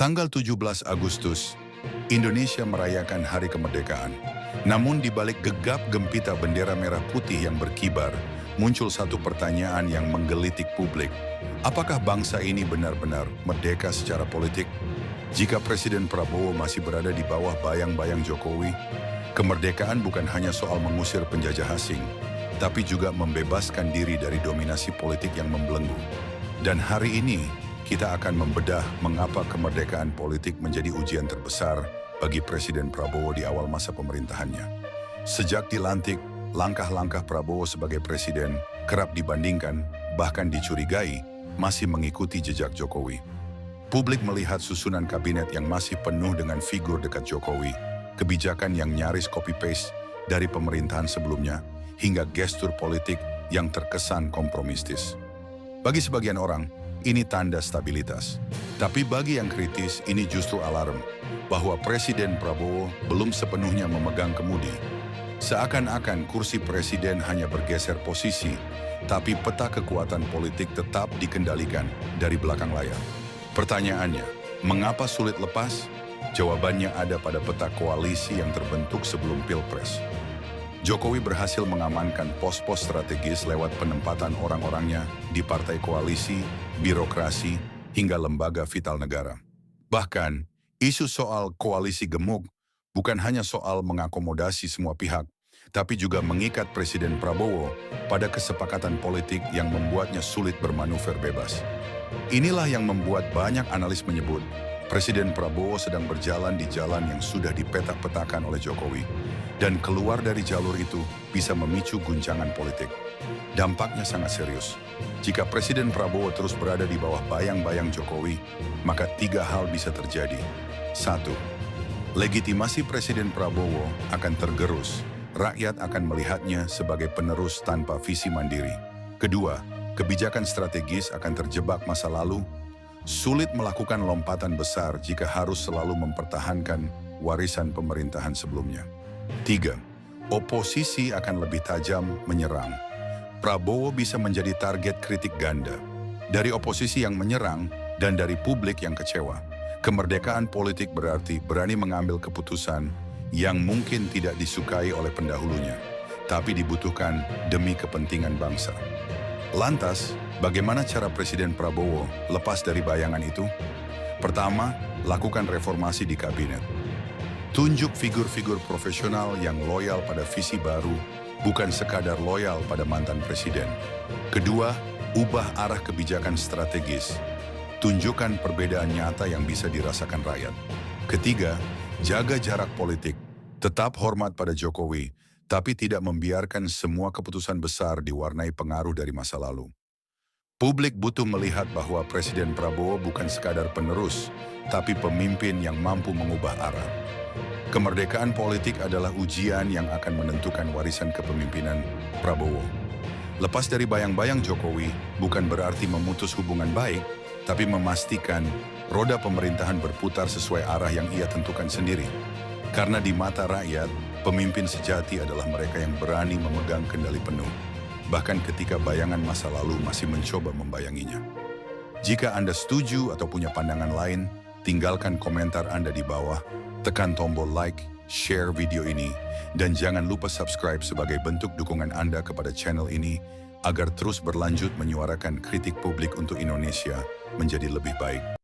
Tanggal 17 Agustus, Indonesia merayakan Hari Kemerdekaan. Namun di balik gegap gempita bendera merah putih yang berkibar, muncul satu pertanyaan yang menggelitik publik. Apakah bangsa ini benar-benar merdeka secara politik? Jika Presiden Prabowo masih berada di bawah bayang-bayang Jokowi, kemerdekaan bukan hanya soal mengusir penjajah asing, tapi juga membebaskan diri dari dominasi politik yang membelenggu. Dan hari ini, kita akan membedah mengapa kemerdekaan politik menjadi ujian terbesar bagi Presiden Prabowo di awal masa pemerintahannya. Sejak dilantik, langkah-langkah Prabowo sebagai presiden kerap dibandingkan, bahkan dicurigai, masih mengikuti jejak Jokowi. Publik melihat susunan kabinet yang masih penuh dengan figur dekat Jokowi, kebijakan yang nyaris copy-paste dari pemerintahan sebelumnya, hingga gestur politik yang terkesan kompromistis. Bagi sebagian orang, ini tanda stabilitas. Tapi bagi yang kritis, ini justru alarm bahwa Presiden Prabowo belum sepenuhnya memegang kemudi. Seakan-akan kursi presiden hanya bergeser posisi, tapi peta kekuatan politik tetap dikendalikan dari belakang layar. Pertanyaannya, mengapa sulit lepas? Jawabannya ada pada peta koalisi yang terbentuk sebelum Pilpres. Jokowi berhasil mengamankan pos-pos strategis lewat penempatan orang-orangnya di partai koalisi, birokrasi, hingga lembaga vital negara. Bahkan, isu soal koalisi gemuk bukan hanya soal mengakomodasi semua pihak, tapi juga mengikat Presiden Prabowo pada kesepakatan politik yang membuatnya sulit bermanuver bebas. Inilah yang membuat banyak analis menyebut Presiden Prabowo sedang berjalan di jalan yang sudah dipetak-petakan oleh Jokowi, dan keluar dari jalur itu bisa memicu guncangan politik. Dampaknya sangat serius. Jika Presiden Prabowo terus berada di bawah bayang-bayang Jokowi, maka 3 hal bisa terjadi. 1. Legitimasi Presiden Prabowo akan tergerus. Rakyat akan melihatnya sebagai penerus tanpa visi mandiri. Kedua, kebijakan strategis akan terjebak masa lalu. Sulit melakukan lompatan besar jika harus selalu mempertahankan warisan pemerintahan sebelumnya. 3. Oposisi akan lebih tajam menyerang. Prabowo bisa menjadi target kritik ganda. Dari oposisi yang menyerang dan dari publik yang kecewa. Kemerdekaan politik berarti berani mengambil keputusan yang mungkin tidak disukai oleh pendahulunya, tapi dibutuhkan demi kepentingan bangsa. Lantas, bagaimana cara Presiden Prabowo lepas dari bayangan itu? Pertama, lakukan reformasi di kabinet. Tunjuk figur-figur profesional yang loyal pada visi baru, bukan sekadar loyal pada mantan presiden. Kedua, ubah arah kebijakan strategis. Tunjukkan perbedaan nyata yang bisa dirasakan rakyat. Ketiga, jaga jarak politik. Tetap hormat pada Jokowi, tapi tidak membiarkan semua keputusan besar diwarnai pengaruh dari masa lalu. Publik butuh melihat bahwa Presiden Prabowo bukan sekadar penerus, tapi pemimpin yang mampu mengubah arah. Kemerdekaan politik adalah ujian yang akan menentukan warisan kepemimpinan Prabowo. Lepas dari bayang-bayang Jokowi bukan berarti memutus hubungan baik, tapi memastikan roda pemerintahan berputar sesuai arah yang ia tentukan sendiri. Karena di mata rakyat, pemimpin sejati adalah mereka yang berani memegang kendali penuh, bahkan ketika bayangan masa lalu masih mencoba membayanginya. Jika Anda setuju atau punya pandangan lain, tinggalkan komentar Anda di bawah, tekan tombol like, share video ini, dan jangan lupa subscribe sebagai bentuk dukungan Anda kepada channel ini agar terus berlanjut menyuarakan kritik publik untuk Indonesia menjadi lebih baik.